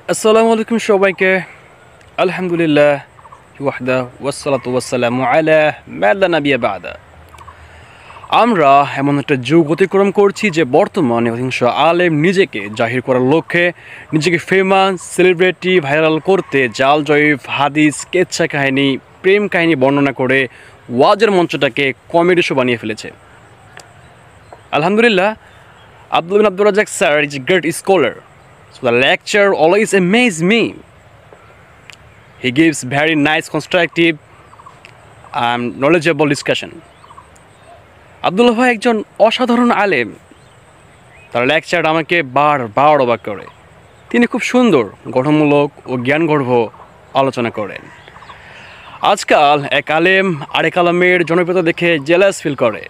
আসসালামু আলাইকুম সবাইকে। আলহামদুলিল্লাহ ওয়াহদা ওয়াসসালাতু ওয়াসসালামু আলা মা লা নাবিয়্যা বা'দা। আমরা এমন একটা যুগ অতিক্রম করছি যে বর্তমানে অধিকাংশ আলেম নিজেকে জাহির করার লক্ষ্যে নিজেকে ফেমাস সেলিব্রিটি ভাইরাল করতে জাল জয়ীফ হাদিস কেচ্ছা কাহিনী প্রেম কাহিনী বর্ণনা করে ওয়াজের মঞ্চটাকে কমেডি শো বানিয়ে ফেলেছে। আলহামদুলিল্লাহ, Abdul bin Abdul Razak sir is a great scholar. So the lecture always amazes me. He gives very nice, constructive, knowledgeable discussion. Abdullah ভাই একজন অসাধারণ আলেম। তার লেকচার আমাকে বারবার অবাক করে। তিনি খুব সুন্দর, গঠনমূলক ও জ্ঞানগর্ভ আলোচনা করেন। আজকাল এক আলেম আরেক আলেমের জনপ্রিয়তা দেখে জেলাস ফিল করে।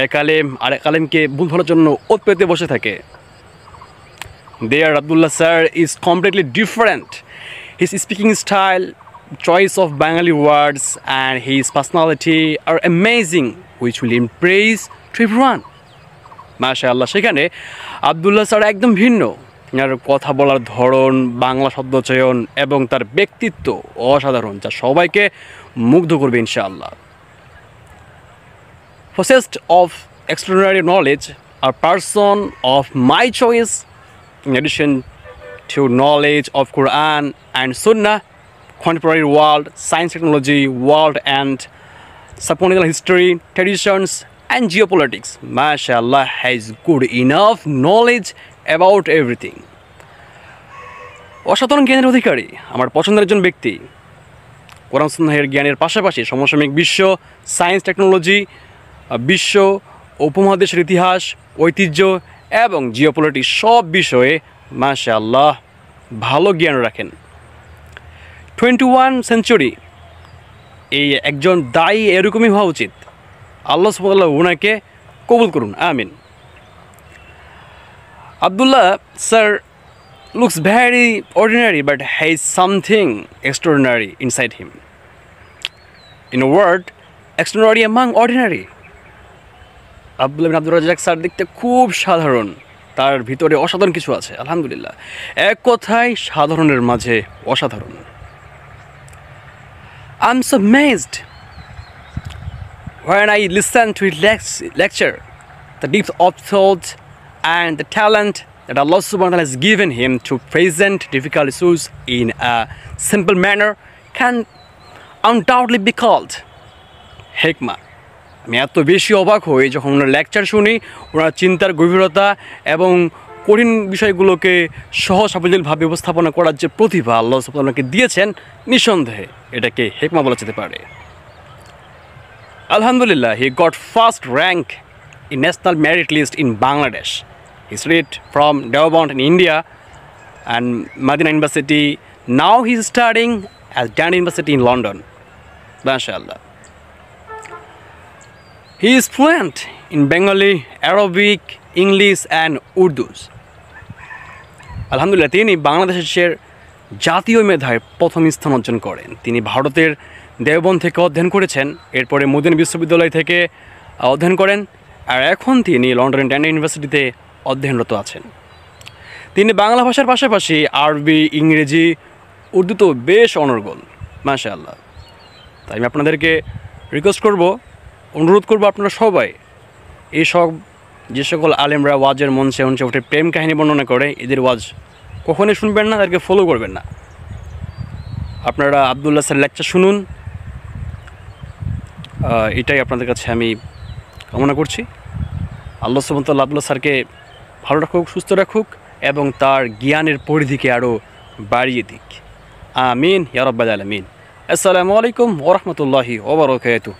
এক আলেম আরেক আলেমকে ভুল ধরার জন্য ওত পেতে বসে থাকে। There Abdullah sir is completely different. His speaking style, choice of Bengali words and his personality are amazing, which will impress to everyone. মাশাআল্লাহ, সেখানে আব্দুল্লাহ স্যার একদম ভিন্ন। তার কথা বলার ধরন, বাংলা শব্দচয়ন এবং তার ব্যক্তিত্ব অসাধারণ, যা সবাইকে মুগ্ধ করবে ইনশাআল্লাহ। Possessed of extraordinary knowledge, a person of my choice, in addition to knowledge of Quran and Sunnah, contemporary world, science, technology, world and subcontinental history, traditions and geopolitics. MashaAllah has good enough knowledge about everything. অসাধারণ জ্ঞানের অধিকারী, আমার পছন্দের একজন ব্যক্তি। কোরআন সুন্নাহের জ্ঞানের পাশাপাশি সমসাময়িক বিশ্ব, সায়েন্স, টেকনোলজি, বিশ্ব, উপমহাদেশের ইতিহাস, ঐতিহ্য এবং জিওপলিটিক্স সব বিষয়ে মাশাআল্লাহ ভালো জ্ঞান রাখেন। 21 সেঞ্চুরি এই একজন দায়ী এরকমই হওয়া উচিত। আল্লাহ সুবহানাহু ওনাকে কবুল করুন, আমিন। Abdullah sir looks very ordinary but has something extraordinary inside him. In a word, extraordinary among ordinary. Abdullah bin Abdur Razzak sir দেখতে খুব সাধারণ, তার ভিতরে অসাধারণ কিছু আছে। আলহামদুলিল্লাহ, এক কথায় সাধারণের মাঝে অসাধারণ। I'm so amazed when I listen to his lecture, the depth of thought and the talent that Allah subhanahu wa ta'ala has given him to present difficult issues in a simple manner can undoubtedly be called hikmah. আমি এত বেশি অবাক হই যখন ওনার lecture শুনি। ওনার চিন্তার গভীরতা এবং কঠিন বিষয়গুলোকে সহজ সাবলীলভাবে উপস্থাপনা করার যে প্রতিভা আল্লাহ সুবহানাহু ওয়া তাআলা দিয়েছেন, নিঃসন্দেহে এটাকে হিকমা বলা যেতে পারে। আলহামদুলিল্লাহ, he got first rank in national merit list in Bangladesh. He student from Deoband in India and Madinah University. Now he is studying at Dana University in London. MashaAllah. He is fluent in Bengali, Arabic, English and Urdu. আলহামদুলিল্লাহ, তিনি বাংলাদেশের জাতীয় মেধায় প্রথম স্থান অর্জন করেন। তিনি ভারতের দেওবন্দ থেকে অধ্যয়ন করেছেন, এরপরে মদিনা বিশ্ববিদ্যালয় থেকে অধ্যয়ন করেন, আর এখন তিনি লন্ডনের ডানা ইউনিভার্সিটিতে অধ্যয়নরত আছেন। তিনি বাংলা ভাষার পাশাপাশি আরবি, ইংরেজি, উর্দুতেও বেশ অনর্গল। মাশাআল্লাহ। তাই আমি আপনাদেরকে রিকোয়েস্ট করব, অনুরোধ করব, আপনারা সবাই যে সকল আলেমরা ওয়াজের মঞ্চে উঠে প্রেম কাহিনী বর্ণনা করে, এদের ওয়াজ কখনোই শুনবেন না, তাদেরকে ফলো করবেন না। আপনারা আব্দুল্লাহ স্যার লেকচার শুনুন, এটাই আপনাদের কাছে আমি কামনা করছি। আল্লাহ সুবহানাহু ওয়া তাআলা আব্দুল্লাহ স্যারকে ভালো রাখুক, সুস্থ রাখুক এবং তার জ্ঞানের পরিধিকে আরও বাড়িয়ে দিক। আমিন ইয়া রাব্বাল আলামিন। আসসালামু আলাইকুম ওয়া রাহমাতুল্লাহি ওয়া বারাকাতুহু।